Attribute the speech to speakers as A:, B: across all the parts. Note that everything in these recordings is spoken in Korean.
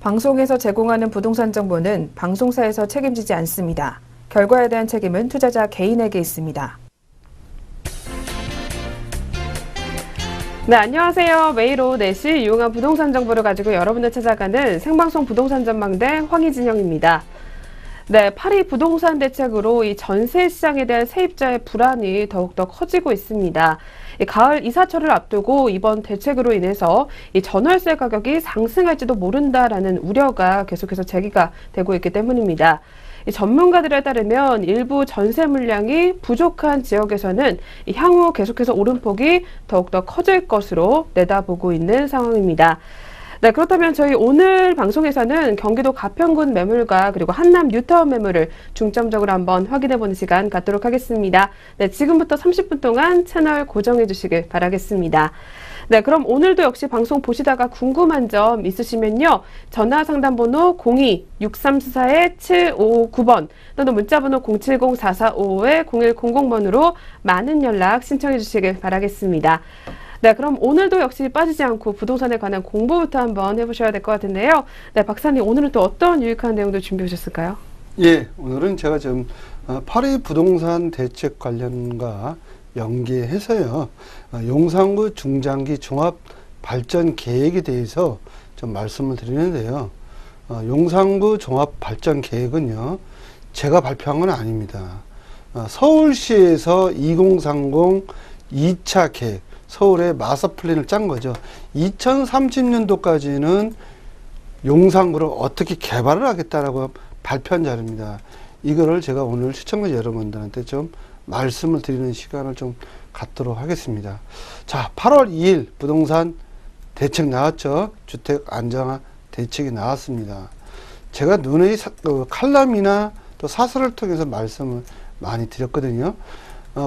A: 방송에서 제공하는 부동산 정보는 방송사에서 책임지지 않습니다. 결과에 대한 책임은 투자자 개인에게 있습니다.
B: 네, 안녕하세요. 매일 오후 4시 유용한 부동산 정보를 가지고 여러분을 찾아가는 생방송 부동산 전망대 황희진영입니다. 네, 파리 부동산 대책으로 이 전세 시장에 대한 세입자의 불안이 더욱더 커지고 있습니다. 이 가을 이사철을 앞두고 이번 대책으로 인해서 이 전월세 가격이 상승할지도 모른다라는 우려가 계속해서 제기가 되고 있기 때문입니다. 이 전문가들에 따르면 일부 전세 물량이 부족한 지역에서는 이 향후 계속해서 오름폭이 더욱더 커질 것으로 내다보고 있는 상황입니다. 네, 그렇다면 저희 오늘 방송에서는 경기도 가평군 매물과 그리고 한남 뉴타운 매물을 중점적으로 한번 확인해보는 시간 갖도록 하겠습니다. 네, 지금부터 30분 동안 채널 고정해 주시길 바라겠습니다. 네, 그럼 오늘도 역시 방송 보시다가 궁금한 점 있으시면요. 전화 상담번호 02-6344-7559번 또는 문자번호 070-4455-0100번으로 많은 연락 신청해 주시길 바라겠습니다. 네, 그럼 오늘도 역시 빠지지 않고 부동산에 관한 공부부터 한번 해보셔야 될 것 같은데요. 네, 박사님 오늘은 또 어떤 유익한 내용들 준비해 오셨을까요?
C: 예, 오늘은 제가 좀 파리 부동산 대책 관련과 연계해서요. 용산구 중장기 종합 발전 계획에 대해서 좀 말씀을 드리는데요. 용산구 종합 발전 계획은요. 제가 발표한 건 아닙니다. 서울시에서 2030 2차 계획, 서울의 마스터 플랜을 짠 거죠. 2030년도까지는 용산구를 어떻게 개발을 하겠다라고 발표한 자료입니다. 이거를 제가 오늘 시청자 여러분들한테 좀 말씀을 드리는 시간을 좀 갖도록 하겠습니다. 자, 8월 2일 부동산 대책 나왔죠. 주택 안정화 대책이 나왔습니다. 제가 눈의 칼럼이나 또 사설을 통해서 말씀을 많이 드렸거든요.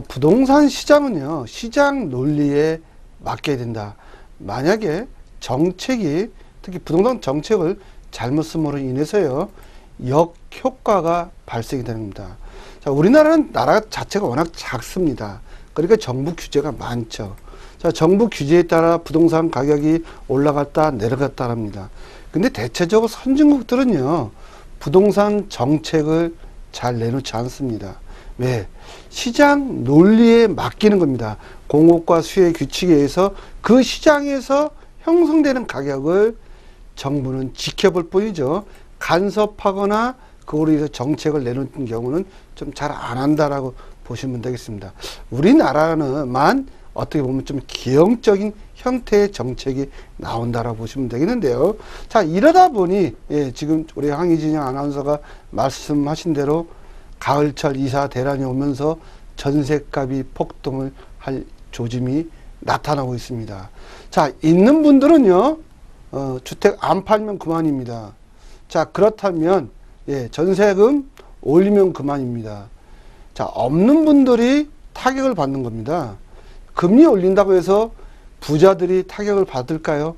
C: 부동산 시장은요, 시장 논리에 맡겨야 된다. 만약에 정책이, 특히 부동산 정책을 잘못 쓰므로 인해서요, 역효과가 발생이 되는 겁니다. 자, 우리나라는 나라 자체가 워낙 작습니다. 그러니까 정부 규제가 많죠. 자, 정부 규제에 따라 부동산 가격이 올라갔다 내려갔다 합니다. 근데 대체적으로 선진국들은요, 부동산 정책을 잘 내놓지 않습니다. 왜? 시장 논리에 맡기는 겁니다. 공급과 수요의 규칙에 의해서 그 시장에서 형성되는 가격을 정부는 지켜볼 뿐이죠. 간섭하거나 그거로 인해서 정책을 내놓는 경우는 좀 잘 안 한다라고 보시면 되겠습니다. 우리나라는만 어떻게 보면 좀 기형적인 형태의 정책이 나온다라고 보시면 되겠는데요. 자, 이러다 보니 지금 우리 황희진영 아나운서가 말씀하신 대로 가을철 이사 대란이 오면서 전셋값이 폭등을 할 조짐이 나타나고 있습니다. 자, 있는 분들은요, 주택 안 팔면 그만입니다. 자, 그렇다면, 전세금 올리면 그만입니다. 자, 없는 분들이 타격을 받는 겁니다. 금리 올린다고 해서 부자들이 타격을 받을까요?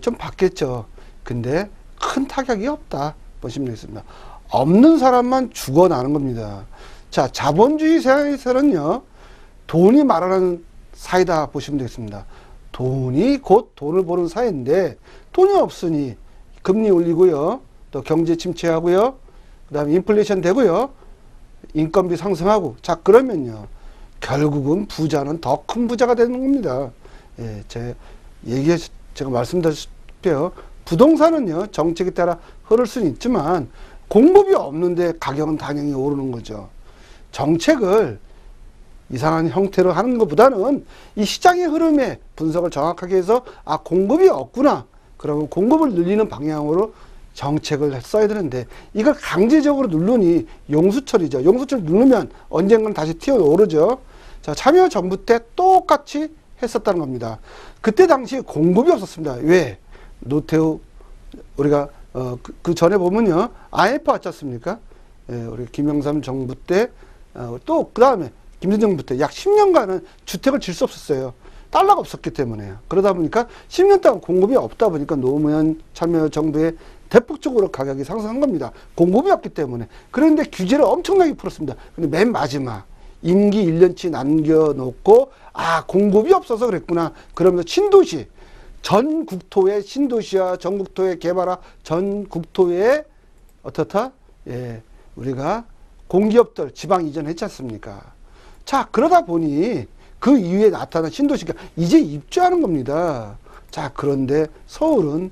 C: 좀 받겠죠. 근데 큰 타격이 없다 보시면 되겠습니다. 없는 사람만 죽어나는 겁니다. 자, 자본주의 세상에서는요, 돈이 말하는 사회다 보시면 되겠습니다. 돈이 곧 돈을 버는 사회인데, 돈이 없으니 금리 올리고요, 또 경제 침체하고요, 그 다음에 인플레이션 되고요, 인건비 상승하고, 자, 그러면요, 결국은 부자는 더 큰 부자가 되는 겁니다. 제가 말씀드렸죠. 부동산은요, 정책에 따라 흐를 수는 있지만, 공급이 없는데 가격은 당연히 오르는 거죠. 정책을 이상한 형태로 하는 것보다는 이 시장의 흐름에 분석을 정확하게 해서 공급이 없구나. 그러면 공급을 늘리는 방향으로 정책을 써야 되는데 이걸 강제적으로 누르니 용수철이죠. 용수철 누르면 언젠가는 다시 튀어오르죠. 자, 참여정부 때 똑같이 했었다는 겁니다. 그때 당시에 공급이 없었습니다. 왜? 노태우 우리가 그 전에 보면요, IMF 왔지 않습니까? 우리 김영삼 정부 때, 또 그 다음에 김대중 정부 때 약 10년간은 주택을 질 수 없었어요. 달러가 없었기 때문에요. 그러다 보니까 10년 동안 공급이 없다 보니까 노무현 참여정부의 대폭적으로 가격이 상승한 겁니다. 공급이 없기 때문에. 그런데 규제를 엄청나게 풀었습니다. 근데 맨 마지막 임기 1년치 남겨놓고 공급이 없어서 그랬구나. 그러면서 신도시 전 국토의 신도시화, 전 국토의 개발화, 전 국토의 어떻다? 예, 우리가 공기업들 지방 이전했지 않습니까? 자, 그러다 보니 그 이후에 나타난 신도시가 이제 입주하는 겁니다. 자, 그런데 서울은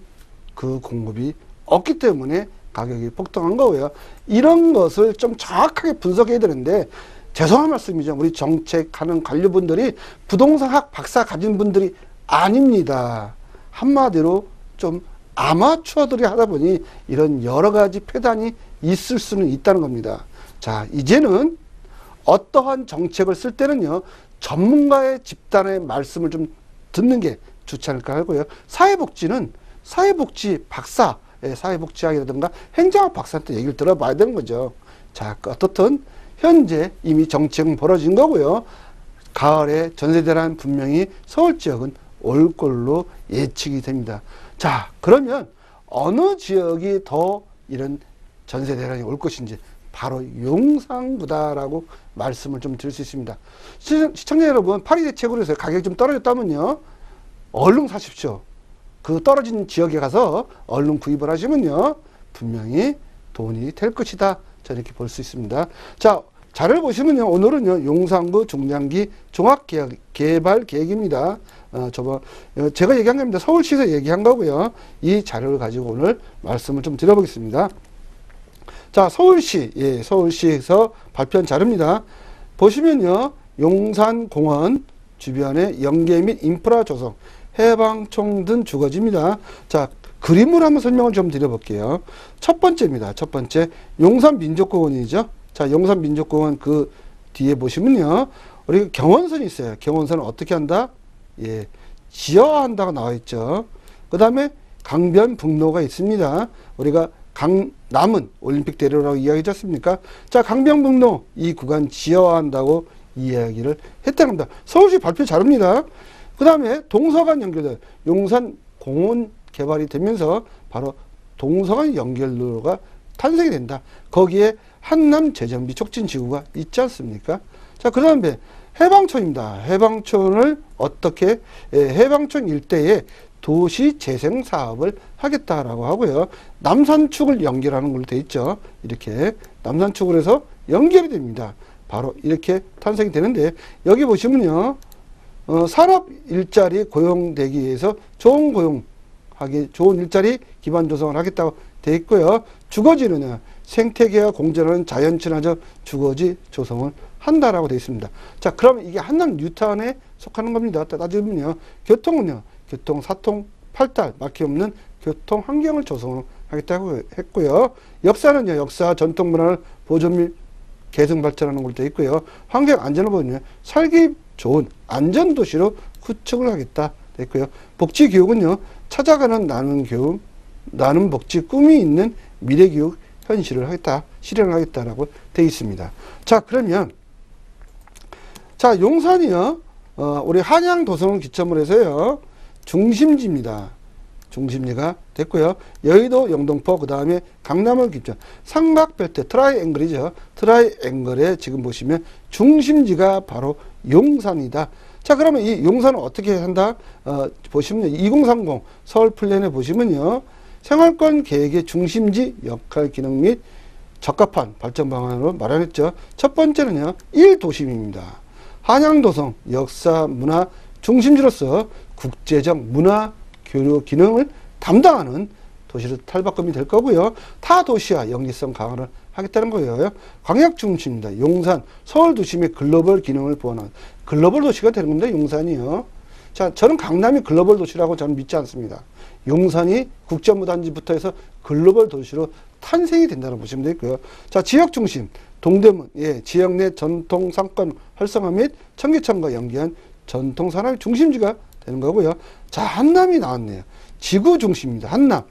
C: 그 공급이 없기 때문에 가격이 폭등한 거고요. 이런 것을 좀 정확하게 분석해야 되는데, 죄송한 말씀이죠. 우리 정책하는 관료분들이 부동산학 박사 가진 분들이 아닙니다. 한마디로 좀 아마추어들이 하다 보니 이런 여러 가지 폐단이 있을 수는 있다는 겁니다. 자, 이제는 어떠한 정책을 쓸 때는요, 전문가의 집단의 말씀을 좀 듣는 게 좋지 않을까 하고요. 사회복지는 사회복지 박사, 사회복지학이라든가 행정학 박사한테 얘기를 들어봐야 되는 거죠. 자, 어떻든 현재 이미 정책은 벌어진 거고요. 가을에 전세대란 분명히 서울 지역은 올 걸로 예측이 됩니다. 자, 그러면 어느 지역이 더 이런 전세대란이 올 것인지 바로 용산구다라고 말씀을 좀 드릴 수 있습니다. 시청자 여러분, 파리 대책으로 해서 가격이 좀 떨어졌다면요, 얼른 사십시오. 그 떨어진 지역에 가서 얼른 구입을 하시면요, 분명히 돈이 될 것이다. 저는 이렇게 볼 수 있습니다. 자, 자료를 보시면요, 오늘은요, 용산구 중장기 종합개발 계획입니다. 제가 얘기한 겁니다. 서울시에서 얘기한 거고요. 이 자료를 가지고 오늘 말씀을 좀 드려보겠습니다. 자, 서울시에서 발표한 자료입니다. 보시면요, 용산공원 주변의 연계 및 인프라 조성, 해방촌 등 주거지입니다. 자, 그림으로 한번 설명을 좀 드려볼게요. 첫 번째입니다. 첫 번째, 용산민족공원이죠. 자, 용산민족공원 그 뒤에 보시면요, 우리 경원선이 있어요. 경원선을 어떻게 한다? 예, 지하화한다고 나와 있죠. 그 다음에 강변북로가 있습니다. 우리가 강남은 올림픽 대로라고 이야기했지 않습니까? 자, 강변북로 이 구간 지하화한다고 이야기를 했다는 겁니다. 서울시 발표 자료입니다. 그 다음에 동서간 연결도 용산공원 개발이 되면서 바로 동서간 연결로가 탄생이 된다. 거기에 한남 재정비 촉진 지구가 있지 않습니까? 자, 그 다음에 해방촌입니다. 해방촌을 어떻게, 해방촌 일대에 도시 재생 사업을 하겠다라고 하고요. 남산축을 연결하는 걸로 돼 있죠. 이렇게 남산축을 해서 연결이 됩니다. 바로 이렇게 탄생이 되는데, 여기 보시면요, 산업 일자리 고용되기 위해서 좋은 일자리 기반 조성을 하겠다고 돼 있고요. 주거지는요, 생태계와 공존하는 자연 친화적 주거지 조성을 한다라고 되어 있습니다. 자, 그러면 이게 한남 뉴타운에 속하는 겁니다. 따지면요, 교통은요, 교통 4통 8탈 막힘없는 교통 환경을 조성하겠다고 했고요. 역사는요, 역사 전통 문화를 보존 및 계승 발전하는 걸로 되어 있고요. 환경 안전을 보면요, 살기 좋은 안전 도시로 구축을 하겠다 됐고요. 복지 교육은요, 찾아가는 나눔 교육, 나눔 복지 꿈이 있는 미래 교육 현실을 하겠다, 실현을 하겠다라고 되어 있습니다. 자, 그러면 자, 용산이요, 우리 한양 도성을 기점으로 해서요, 중심지입니다. 중심지가 됐고요. 여의도, 영등포, 그 다음에 강남을 기점, 삼각벨트, 트라이앵글이죠. 트라이앵글에 지금 보시면 중심지가 바로 용산이다. 자, 그러면 이 용산은 어떻게 한다? 보시면 2030 서울 플랜에 보시면요, 생활권 계획의 중심지 역할 기능 및 적합한 발전 방안으로 마련했죠. 첫 번째는요, 1도심입니다. 한양도성 역사 문화 중심지로서 국제적 문화 교류 기능을 담당하는 도시로 탈바꿈이 될 거고요. 타 도시와 연계성 강화를 하겠다는 거예요. 광역 중심입니다. 용산, 서울 도심의 글로벌 기능을 보완한 글로벌 도시가 되는 겁니다. 용산이요. 자, 저는 강남이 글로벌 도시라고 저는 믿지 않습니다. 용산이 국제무단지부터 해서 글로벌 도시로 탄생이 된다고 보시면 되고요. 자, 지역 중심, 동대문, 예, 지역 내 전통 상권 활성화 및 청계천과 연계한 전통 산업의 중심지가 되는 거고요. 자, 한남이 나왔네요. 지구 중심입니다. 한남.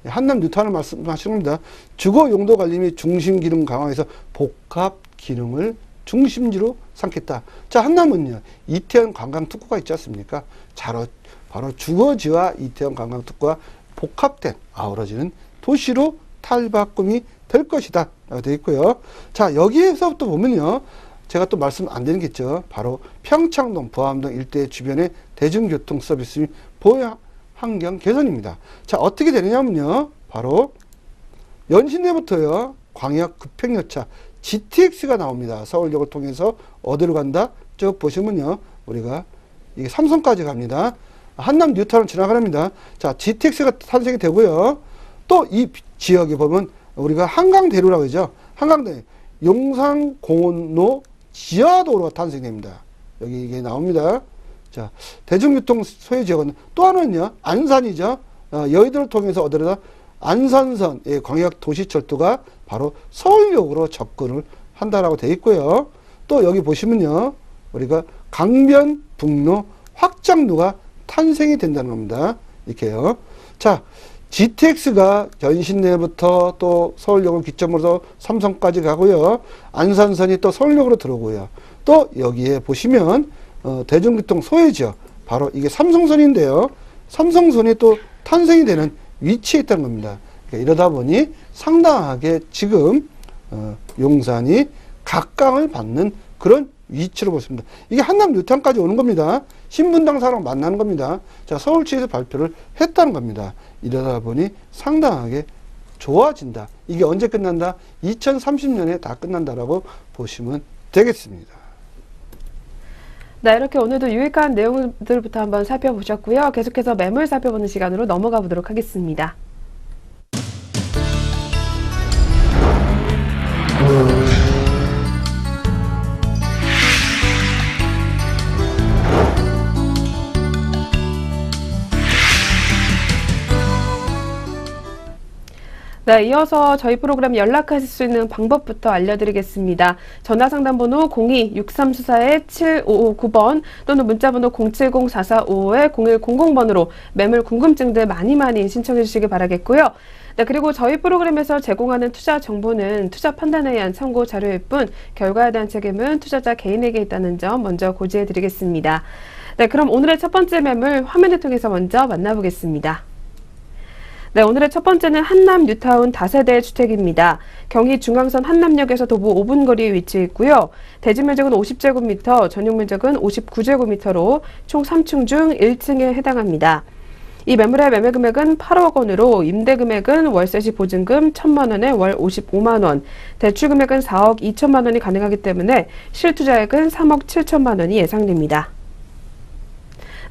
C: 한남 뉴타운을 말씀하시는 겁니다. 주거 용도 관리 및 중심 기능 강화해서 복합 기능을 중심지로 삼겠다. 자, 한남은요, 이태원 관광 특구가 있지 않습니까? 바로 주거지와 이태원 관광 특구가 복합된 아우러지는 도시로 탈바꿈이 될 것이다. 라고 되어 있고요. 자, 여기에서부터 보면요, 제가 또 말씀 안 드린 게 있죠. 바로 평창동, 부암동 일대 주변의 대중교통 서비스 및 환경 개선입니다. 자, 어떻게 되느냐면요. 바로 연신내부터요. 광역 급행열차 GTX가 나옵니다. 서울역을 통해서 어디로 간다? 쭉 보시면요. 우리가 이게 삼성까지 갑니다. 한남 뉴타운 지나가랍니다. 자, GTX가 탄생이 되고요. 또 이 지역에 보면 우리가 한강대로라고 하죠. 한강대 용산공원로 지하도로가 탄생됩니다. 여기 이게 나옵니다. 자, 대중교통 소외 지역은 또 하나는요. 안산이죠. 여의도를 통해서 어디로다? 안산선 광역도시철도가 바로 서울역으로 접근을 한다라고 되어 있고요. 또 여기 보시면요. 우리가 강변북로 확장로가 탄생이 된다는 겁니다. 이렇게요. 자, GTX가 연신내부터 또 서울역을 기점으로 삼성까지 가고요. 안산선이 또 서울역으로 들어오고요. 또 여기에 보시면 대중교통 소외지역 바로 이게 삼성선인데요. 삼성선이 또 탄생이 되는 위치에 있다는 겁니다. 그러니까 이러다 보니 상당하게 지금 용산이 각광을 받는 그런 위치로 보십니다. 이게 한남 뉴타운까지 오는 겁니다. 신분당사랑 만나는 겁니다. 자, 서울시에서 발표를 했다는 겁니다. 이러다 보니 상당하게 좋아진다. 이게 언제 끝난다? 2030년에 다 끝난다라고 보시면 되겠습니다.
B: 네, 이렇게 오늘도 유익한 내용들부터 한번 살펴보셨고요. 계속해서 매물 살펴보는 시간으로 넘어가 보도록 하겠습니다. 네, 이어서 저희 프로그램 연락하실 수 있는 방법부터 알려드리겠습니다. 전화상담번호 02-6394-7559번 또는 문자번호 070-4455-0100번으로 매물 궁금증들 많이 신청해 주시기 바라겠고요. 네, 그리고 저희 프로그램에서 제공하는 투자 정보는 투자 판단에 의한 참고 자료일 뿐 결과에 대한 책임은 투자자 개인에게 있다는 점 먼저 고지해 드리겠습니다. 네, 그럼 오늘의 첫 번째 매물 화면을 통해서 먼저 만나보겠습니다. 네, 오늘의 첫 번째는 한남 뉴타운 다세대 주택입니다. 경기 중앙선 한남역에서 도보 5분 거리에 위치해 있고요. 대지 면적은 50제곱미터, 전용 면적은 59제곱미터로 총 3층 중 1층에 해당합니다. 이 매물의 매매 금액은 8억 원으로 임대 금액은 월세 시 보증금 1,000만 원에 월 55만 원, 대출 금액은 4억 2천만 원이 가능하기 때문에 실투자액은 3억 7천만 원이 예상됩니다.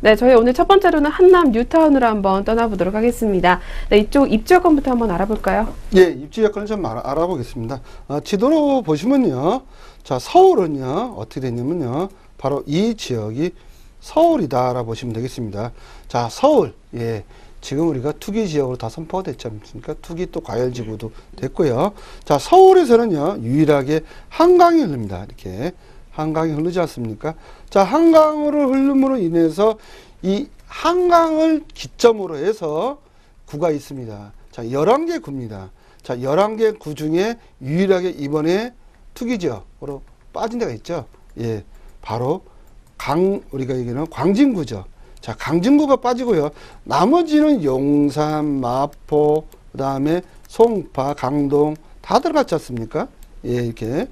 B: 네, 저희 오늘 첫 번째로는 한남 뉴타운으로 한번 떠나보도록 하겠습니다. 네, 이쪽 입지 여건부터 한번 알아볼까요?
C: 예, 입지 여건을 좀 알아보겠습니다. 지도로 보시면요. 자, 서울은요, 어떻게 되냐면요. 바로 이 지역이 서울이다라고 보시면 되겠습니다. 자, 서울. 예. 지금 우리가 투기 지역으로 다 선포가 됐지 않습니까? 투기 또 과열지구도 됐고요. 자, 서울에서는요, 유일하게 한강이 흐릅니다. 이렇게. 한강이 흐르지 않습니까? 자, 한강으로 흐름으로 인해서 이 한강을 기점으로 해서 구가 있습니다. 자, 11개 구입니다. 자, 11개 구 중에 유일하게 이번에 투기 지역으로 빠진 데가 있죠. 예. 바로 우리가 얘기하는 광진구죠. 자, 광진구가 빠지고요. 나머지는 용산, 마포, 그 다음에 송파, 강동 다 들어갔지 않습니까? 예, 이렇게.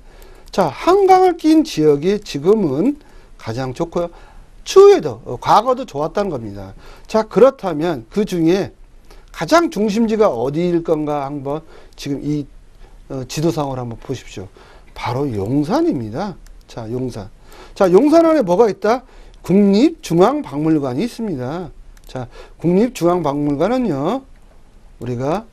C: 자, 한강을 낀 지역이 지금은 가장 좋고요. 추후에도, 과거도 좋았다는 겁니다. 자, 그렇다면 그 중에 가장 중심지가 어디일 건가 한번 지금 이 지도상으로 한번 보십시오. 바로 용산입니다. 자, 용산. 자, 용산 안에 뭐가 있다? 국립중앙박물관이 있습니다. 자, 국립중앙박물관은요, 우리가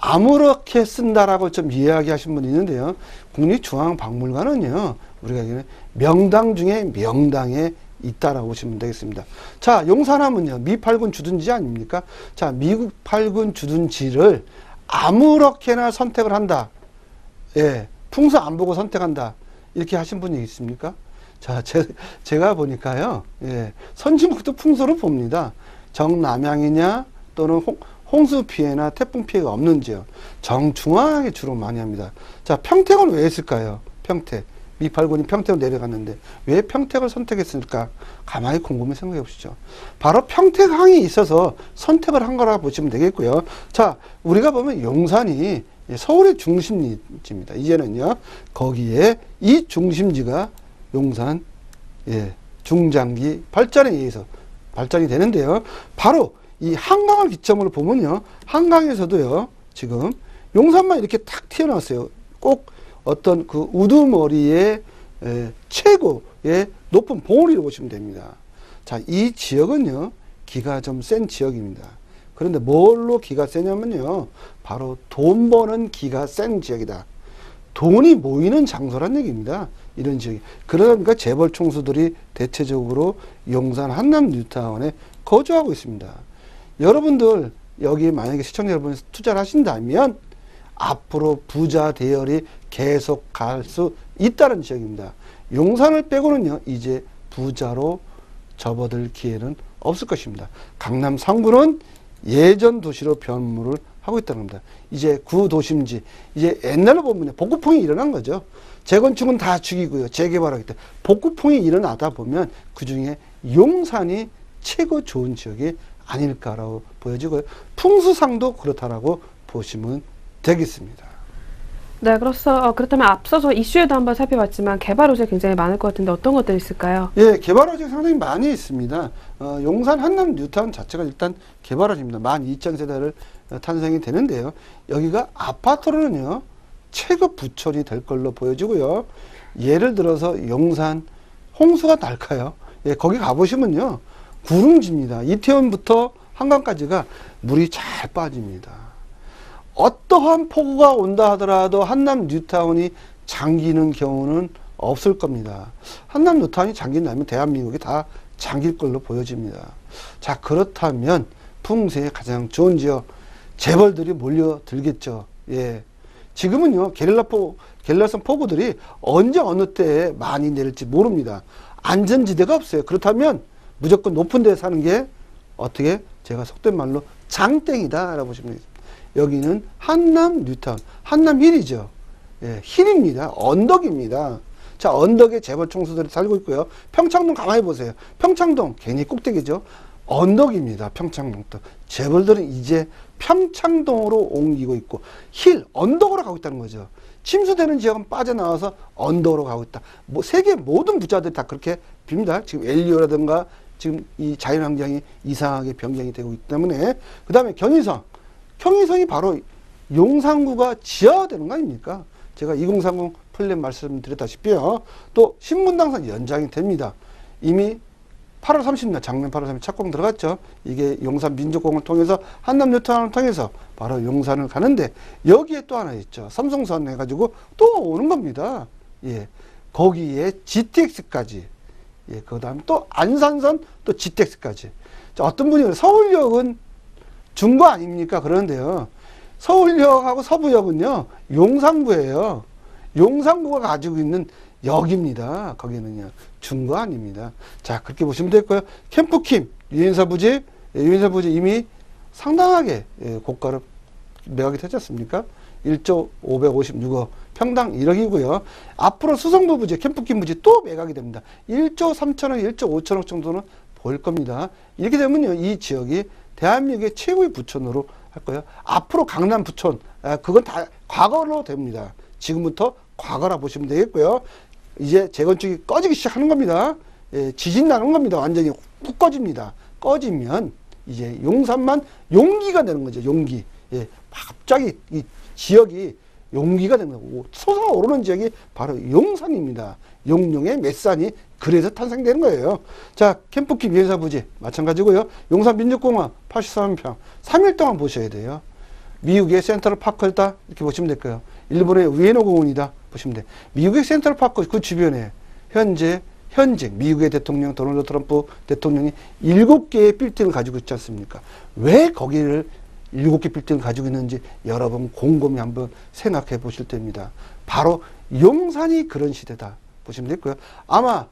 C: 아무렇게 쓴다라고 좀 이야기하신 분이 있는데요. 국립중앙박물관은요, 우리가 얘기하는 명당 중에 명당에 있다라고 보시면 되겠습니다. 자, 용산하면요, 미8군 주둔지 아닙니까? 자, 미국 8군 주둔지를 아무렇게나 선택을 한다. 예, 풍서 안 보고 선택한다. 이렇게 하신 분이 있습니까? 자, 제가 보니까요, 예, 선진국도 풍서를 봅니다. 정남향이냐, 또는 홍수 피해나 태풍 피해가 없는 지역, 정중앙하게 주로 많이 합니다. 자, 평택을 왜 했을까요? 평택. 미8군이 평택으로 내려갔는데 왜 평택을 선택했을까? 가만히 곰곰이 생각해 보시죠. 바로 평택항이 있어서 선택을 한 거라고 보시면 되겠고요. 자, 우리가 보면 용산이 서울의 중심지입니다. 이제는요, 거기에 이 중심지가 용산, 예, 중장기 발전에 의해서 발전이 되는데요. 바로 이 한강을 기점으로 보면요, 한강에서도요, 지금 용산만 이렇게 탁 튀어나왔어요. 꼭 어떤 그 우두머리의 최고의 높은 봉우리로 보시면 됩니다. 자, 이 지역은요, 기가 좀 센 지역입니다. 그런데 뭘로 기가 세냐면요, 바로 돈 버는 기가 센 지역이다. 돈이 모이는 장소란 얘기입니다. 이런 지역이. 그러니까 재벌 총수들이 대체적으로 용산 한남 뉴타운에 거주하고 있습니다. 여러분들 여기 만약에 시청자 여러분이 투자를 하신다면 앞으로 부자 대열이 계속 갈 수 있다는 지역입니다. 용산을 빼고는요, 이제 부자로 접어들 기회는 없을 것입니다. 강남 3구는 예전 도시로 변모를 하고 있다는 겁니다. 이제 구도심지, 이제 옛날로 보면 복구풍이 일어난 거죠. 재건축은 다 죽이고요, 재개발하기 때문에 복구풍이 일어나다 보면 그 중에 용산이 최고 좋은 지역이 아닐까라고 보여지고요. 풍수상도 그렇다라고 보시면 되겠습니다.
B: 네, 그렇다면 앞서서 이슈에도 한번 살펴봤지만 개발 호재 굉장히 많을 것 같은데 어떤 것들이 있을까요?
C: 예, 개발 호재가 상당히 많이 있습니다. 용산 한남 뉴타운 자체가 일단 개발 호재입니다. 12,000세대를 탄생이 되는데요. 여기가 아파트로는요, 최고 부촌이 될 걸로 보여지고요. 예를 들어서 용산 홍수가 날까요? 예, 거기 가보시면요, 구릉지입니다. 이태원부터 한강까지가 물이 잘 빠집니다. 어떠한 폭우가 온다 하더라도 한남 뉴타운이 잠기는 경우는 없을 겁니다. 한남 뉴타운이 잠긴다면 대한민국이 다 잠길 걸로 보여집니다. 자, 그렇다면 풍세에 가장 좋은 지역, 재벌들이 몰려들겠죠. 예. 지금은요, 게릴라성 폭우들이 언제 어느 때에 많이 내릴지 모릅니다. 안전지대가 없어요. 그렇다면 무조건 높은 데 사는 게 어떻게, 제가 속된 말로 장땡이다 라고 보시면 되겠습니다. 여기는 한남 뉴타운, 한남 힐이죠. 예, 힐입니다. 언덕입니다. 자, 언덕에 재벌 총수들이 살고 있고요. 평창동 가만히 보세요. 평창동 괜히 꼭대기죠. 언덕입니다. 평창동도. 재벌들은 이제 평창동으로 옮기고 있고 힐, 언덕으로 가고 있다는 거죠. 침수되는 지역은 빠져나와서 언덕으로 가고 있다. 뭐 세계 모든 부자들이 다 그렇게 빕니다. 지금 엘리오라든가 지금 이 자연환경이 이상하게 변경이 되고 있기 때문에. 그 다음에 경의선이 바로 용산구가 지하화되는 거 아닙니까? 제가 2030 플랜 말씀드렸다시피요. 또 신분당선 연장이 됩니다. 이미 8월 30일, 작년 8월 30일 착공 들어갔죠. 이게 용산 민족공을 통해서 한남 뉴타운을 통해서 바로 용산을 가는데, 여기에 또 하나 있죠. 삼성선 해가지고 또 오는 겁니다. 예. 거기에 GTX까지. 예. 그 다음에 또 안산선 또 GTX까지. 자, 어떤 분이 서울역은 중구 아닙니까? 그러는데요. 서울역하고 서부역은요, 용산구예요. 용산구가 가지고 있는 역입니다. 거기는요, 중구 아닙니다. 자, 그렇게 보시면 되고요. 캠프킴, 유인사 부지 이미 상당하게 고가를 매각이 되지 않습니까? 1조 556억, 평당 1억이고요. 앞으로 수성구 부지, 캠프킴 부지 또 매각이 됩니다. 1조 3천억, 1조 5천억 정도는 보일 겁니다. 이렇게 되면요, 이 지역이 대한민국의 최고의 부촌으로 할 거예요. 앞으로 강남 부촌, 그건 다 과거로 됩니다. 지금부터 과거라 보시면 되겠고요. 이제 재건축이 꺼지기 시작하는 겁니다. 예, 지진 나는 겁니다. 완전히 훅 꺼집니다. 꺼지면 이제 용산만 용기가 되는 거죠. 용기. 예, 갑자기 이 지역이 용기가 되는 거고, 솟아오르는 지역이 바로 용산입니다. 용룡의 맷산이 그래서 탄생되는 거예요. 자, 캠프킴 유인사 부지 마찬가지고요. 용산 민족공원 83평 3일 동안 보셔야 돼요. 미국의 센트럴 파크다 이렇게 보시면 될 거예요. 일본의 우에노 공원이다 보시면 돼. 미국의 센트럴 파크 그 주변에 현재 미국의 대통령 도널드 트럼프 대통령이 7개의 빌딩을 가지고 있지 않습니까? 왜 거기를 7개 빌딩을 가지고 있는지 여러분 곰곰이 한번 생각해 보실 때입니다. 바로 용산이 그런 시대다 보시면 되고요. 아마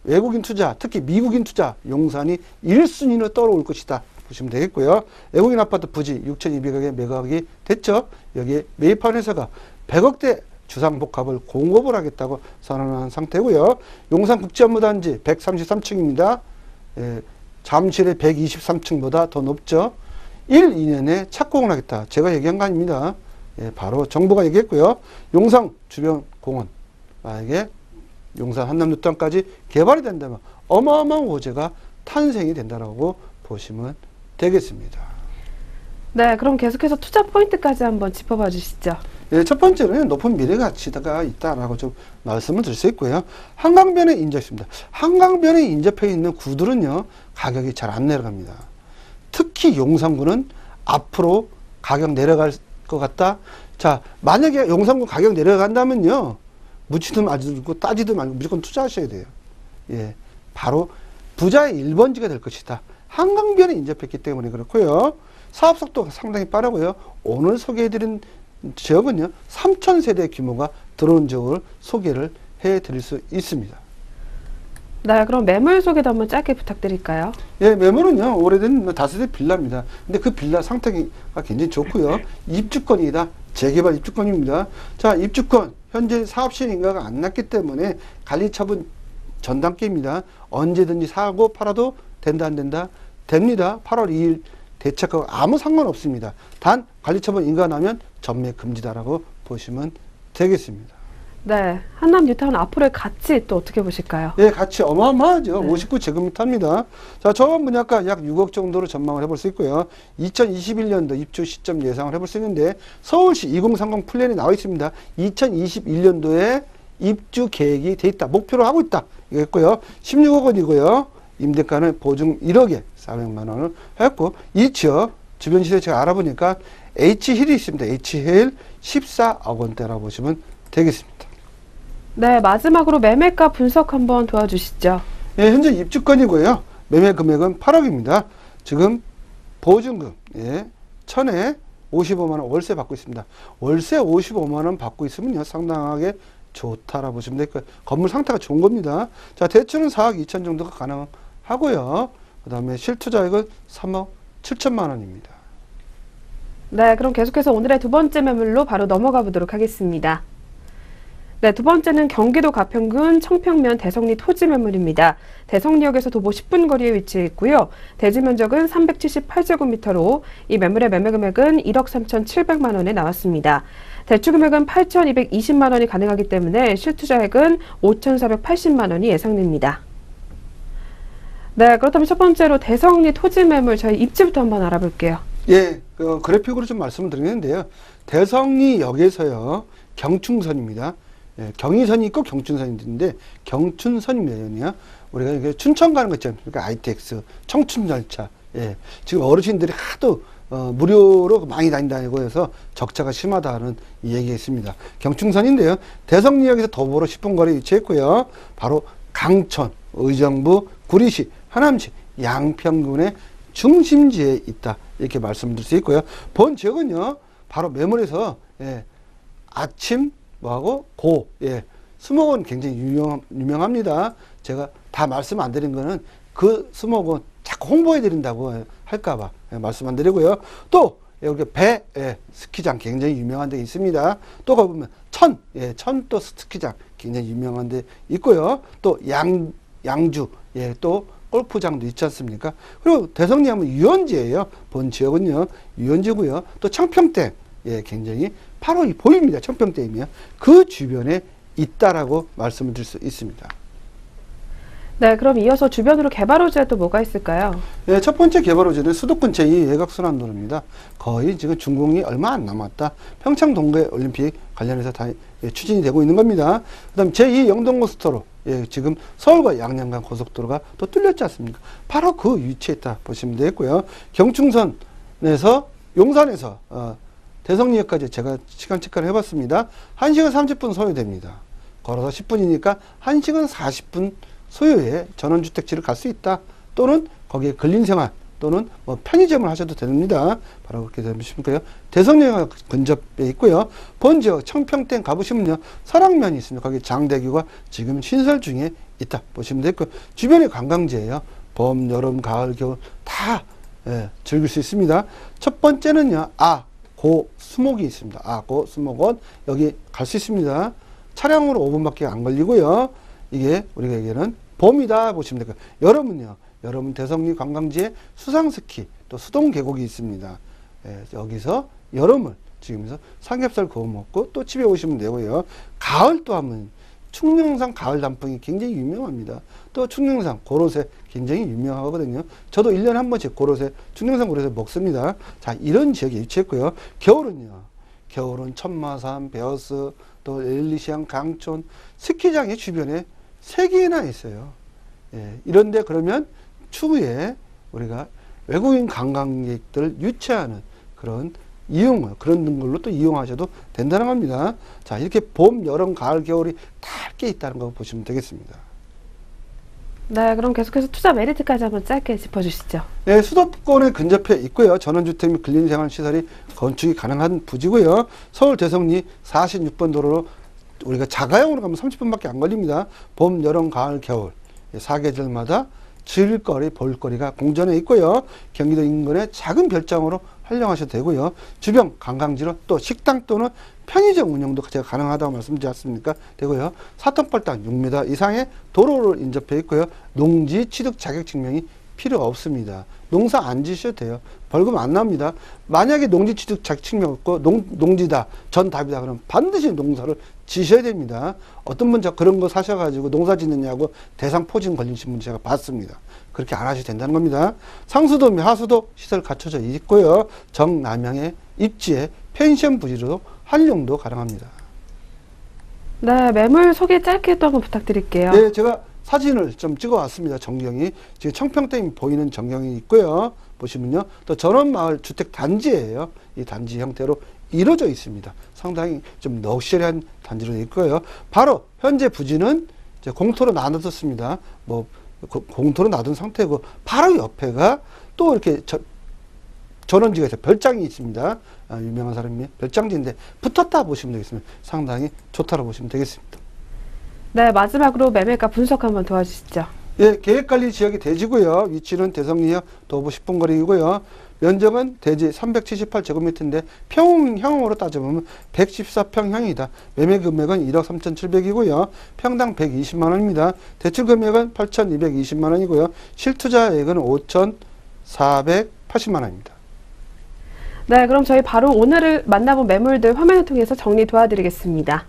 C: 외국인 투자, 특히 미국인 투자, 용산이 1순위로 떨어올 것이다 보시면 되겠고요. 외국인 아파트 부지 6,200억에 매각이 됐죠. 여기에 매입한 회사가 100억대 주상복합을 공급을 하겠다고 선언한 상태고요. 용산국제업무단지 133층입니다. 예, 잠실의 123층보다 더 높죠. 1, 2년에 착공을 하겠다. 제가 얘기한 거 아닙니다. 예, 바로 정부가 얘기했고요. 용산 주변 공원, 만약에 용산 한남 뉴타운까지 개발이 된다면 어마어마한 호재가 탄생이 된다라고 보시면 되겠습니다.
B: 네, 그럼 계속해서 투자 포인트까지 한번 짚어봐 주시죠.
C: 예, 첫 번째는 높은 미래 가치가 있다라고 좀 말씀을 드릴 수 있고요. 한강변에 인접했습니다. 한강변에 인접해 있는 구들은요, 가격이 잘 안 내려갑니다. 특히 용산구는 앞으로 가격 내려갈 것 같다. 자, 만약에 용산구 가격 내려간다면요, 묻지도 말고 따지도 말고 무조건 투자하셔야 돼요. 예, 바로 부자의 1번지가 될 것이다. 한강변에 인접했기 때문에 그렇고요. 사업 속도가 상당히 빠르고요. 오늘 소개해드린 지역은요, 3,000세대 규모가 들어온 지역을 소개를 해드릴 수 있습니다.
B: 네, 그럼 매물 소개도 한번 짧게 부탁드릴까요?
C: 예, 매물은요, 오래된 다세대 빌라입니다. 근데 그 빌라 상태가 굉장히 좋고요. 입주권이다. 재개발 입주권입니다. 자, 입주권. 현재 사업 시행 인가가 안 났기 때문에 관리 처분 전 단계입니다. 언제든지 사고 팔아도 된다, 안 된다? 됩니다. 8월 2일 대책하고 아무 상관없습니다. 단 관리 처분 인가 나면 전매 금지다라고 보시면 되겠습니다.
B: 네, 한남 뉴타운 앞으로의 가치 또 어떻게 보실까요?
C: 예, 가치 어마어마하죠.
B: 네.
C: 59제곱미터입니다. 자, 저건 분양가 약 6억 정도로 전망을 해볼 수 있고요. 2021년도 입주 시점 예상을 해볼 수 있는데 서울시 2030 플랜이 나와 있습니다. 2021년도에 입주 계획이 돼 있다. 목표로 하고 있다. 이거였고요. 16억 원이고요. 임대가는 보증 1억에 400만 원을 했고, 이 지역 주변 시세 제가 알아보니까 H힐이 있습니다. H힐 14억 원대라고 보시면 되겠습니다.
B: 네, 마지막으로 매매가 분석 한번 도와주시죠.
C: 예, 현재 입주권이고요. 매매 금액은 8억입니다. 지금 보증금, 예, 1,000에 55만 원 월세 받고 있습니다. 월세 55만 원 받고 있으면요, 상당하게 좋다라고 보시면 될 거예요. 건물 상태가 좋은 겁니다. 자, 대출은 4억 2천 정도가 가능하고요. 그 다음에 실투자액은 3억 7천만 원입니다.
B: 네, 그럼 계속해서 오늘의 두 번째 매물로 바로 넘어가 보도록 하겠습니다. 네, 두 번째는 경기도 가평군 청평면 대성리 토지 매물입니다. 대성리역에서 도보 10분 거리에 위치해 있고요. 대지 면적은 378제곱미터로 이 매물의 매매 금액은 1억 3,700만 원에 나왔습니다. 대출 금액은 8,220만 원이 가능하기 때문에 실투자액은 5,480만 원이 예상됩니다. 네, 그렇다면 첫 번째로 대성리 토지 매물 저희 입지부터 한번 알아볼게요.
C: 예, 그래픽으로 좀 말씀을 드리는데요. 대성리역에서요, 경충선입니다. 예, 경의선이 있고 경춘선이 있는데 경춘선입니다. 우리가 이게 춘천 가는 거 있잖아요. 그러니까 ITX 청춘열차. 예, 지금 어르신들이 하도 무료로 많이 다닌다고 해서 적자가 심하다는 이 얘기가 있습니다. 경충선인데요. 대성리역에서 도보로 10분 거리에 위치했고요. 바로 강천, 의정부, 구리시, 하남시, 양평군의 중심지에 있다. 이렇게 말씀드릴 수 있고요. 본 지역은요, 바로 매물에서, 예, 아침 뭐하고 예, 수목원 굉장히 유명합니다. 제가 다 말씀 안 드린 거는 그 수목원 자꾸 홍보해 드린다고 할까봐 말씀 안 드리고요. 또 여기 배, 예, 스키장 굉장히 유명한 데 있습니다. 또 가보면 천도 스키장 굉장히 유명한 데 있고요. 또 양주, 예, 또 골프장도 있지 않습니까? 그리고 대성리 하면 유원지예요. 본 지역은요, 유원지고요. 또 청평댐, 예, 굉장히 바로 보입니다. 청평댐이요. 그 주변에 있다라고 말씀을 드릴 수 있습니다.
B: 네, 그럼 이어서 주변으로 개발 호재가 또 뭐가 있을까요?
C: 예, 첫 번째 개발 호재는 수도권 제2외곽순환도로입니다. 거의 지금 준공이 얼마 안 남았다. 평창 동계올림픽 관련해서 다 추진이 되고 있는 겁니다. 그 다음 제2 영동고속도로, 예, 지금 서울과 양양간 고속도로가 또 뚫렸지 않습니까? 바로 그 위치에 있다 보시면 되겠고요. 경충선에서 용산에서 대성리역까지 제가 시간 체크를 해봤습니다. 1시간 30분 소요됩니다. 걸어서 10분이니까 1시간 40분 소요에 전원주택지를 갈 수 있다. 또는 거기에 근린생활 또는 뭐 편의점을 하셔도 됩니다. 바로 그렇게 되시면 대성리역 근접에 있고요. 본 지역 청평댐 가보시면요, 설악면이 있습니다. 거기 장대교가 지금 신설 중에 있다 보시면 되고요. 주변에 관광지예요. 봄, 여름, 가을, 겨울 다, 예, 즐길 수 있습니다. 첫 번째는요, 고수목이 있습니다. 고수목원 여기 갈 수 있습니다. 차량으로 5분밖에 안 걸리고요. 이게 우리가 얘기하는 봄이다 보시면 될까요? 여름은요, 여름은 대성리 관광지에 수상스키 또 수동 계곡이 있습니다. 예, 여기서 여름을 지금서 삼겹살 구워 먹고 또 집에 오시면 되고요. 가을 또 하면 충령산 가을 단풍이 굉장히 유명합니다. 또 충령산 고로쇠 굉장히 유명하거든요. 저도 1년에 한 번씩 고로쇠, 충령산 고로쇠 먹습니다. 자, 이런 지역에 위치했고요. 겨울은요. 겨울은 천마산, 베어스, 또 엘리시안, 강촌, 스키장이 주변에 3개나 있어요. 예, 이런데 그러면 추후에 우리가 외국인 관광객들 유치하는 그런 그런 걸로 또 이용하셔도 된다는 겁니다. 자, 이렇게 봄, 여름, 가을, 겨울이 다 함께 있다는 거 보시면 되겠습니다.
B: 네, 그럼 계속해서 투자 메리트까지 한번 짧게 짚어주시죠.
C: 네, 수도권에 근접해 있고요. 전원주택 및 근린생활시설이 건축이 가능한 부지고요. 서울 대성리 46번 도로로 우리가 자가용으로 가면 30분밖에 안 걸립니다. 봄, 여름, 가을, 겨울 4계절마다 즐길거리, 볼거리가 공전해 있고요. 경기도 인근의 작은 별장으로 활용하셔도 되고요. 주변 관광지로 또 식당 또는 편의점 운영도 제가 가능하다고 말씀드리지 않습니까? 되고요. 사통벌당 6m 이상의 도로를 인접해 있고요. 농지 취득 자격 증명이 필요 없습니다. 농사 안 지셔도 돼요. 벌금 안 납니다. 만약에 농지 취득 자격 증명 없고 농지다, 전답이다 그러면 반드시 농사를 지셔야 됩니다. 어떤 분 그런 거 사셔가지고 농사 짓느냐고 대상포진 걸리신 분 제가 봤습니다. 그렇게 안 하셔도 된다는 겁니다. 상수도 및 하수도 시설 갖춰져 있고요. 정남향의 입지에 펜션 부지로도 활용도 가능합니다.
B: 네, 매물 소개 짧게 또 한번 부탁드릴게요.
C: 네, 제가 사진을 좀 찍어 왔습니다. 전경이 지금 청평댐이 보이는 전경이 있고요. 보시면요, 또 전원마을 주택 단지예요. 이 단지 형태로 이루어져 있습니다. 상당히 좀 럭셔리한 단지로 있고요. 바로 현재 부지는 이제 공터로 나눠졌습니다. 뭐 공터로 놔둔 상태고, 바로 옆에가 또 이렇게 전원지가 있어요. 별장이 있습니다. 유명한 사람이 별장지인데 붙었다 보시면 되겠습니다. 상당히 좋다고 보시면 되겠습니다.
B: 네, 마지막으로 매매가 분석 한번 도와주시죠.
C: 예, 계획관리 지역이 대지고요. 위치는 대성리역 도보 10분 거리이고요. 면적은 대지 378제곱미터인데 평형으로 따져보면 114평형이다. 매매 금액은 1억 3,700이고요. 평당 120만 원입니다. 대출 금액은 8,220만 원이고요. 실투자액은 5,480만 원입니다.
B: 네, 그럼 저희 바로 오늘 만나본 매물들 화면을 통해서 정리 도와드리겠습니다.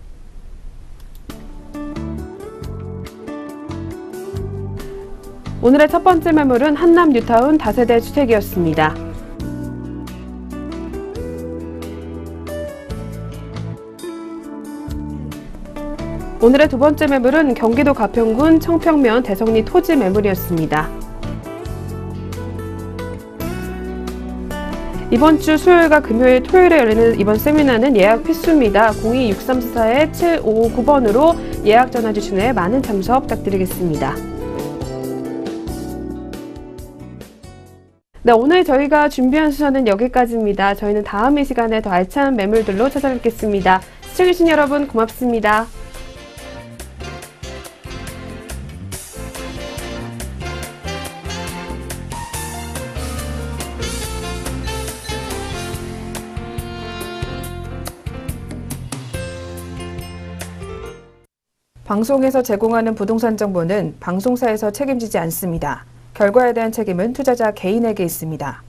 B: 오늘의 첫 번째 매물은 한남 뉴타운 다세대 주택이었습니다. 오늘의 두 번째 매물은 경기도 가평군 청평면 대성리 토지 매물이었습니다. 이번 주 수요일과 금요일, 토요일에 열리는 이번 세미나는 예약 필수입니다. 02-6344-7559번으로 예약 전화 주신 후에 많은 참석 부탁드리겠습니다. 네, 오늘 저희가 준비한 수사는 여기까지입니다. 저희는 다음 이 시간에 더 알찬 매물들로 찾아뵙겠습니다. 시청해주신 여러분 고맙습니다.
A: 방송에서 제공하는 부동산 정보는 방송사에서 책임지지 않습니다. 결과에 대한 책임은 투자자 개인에게 있습니다.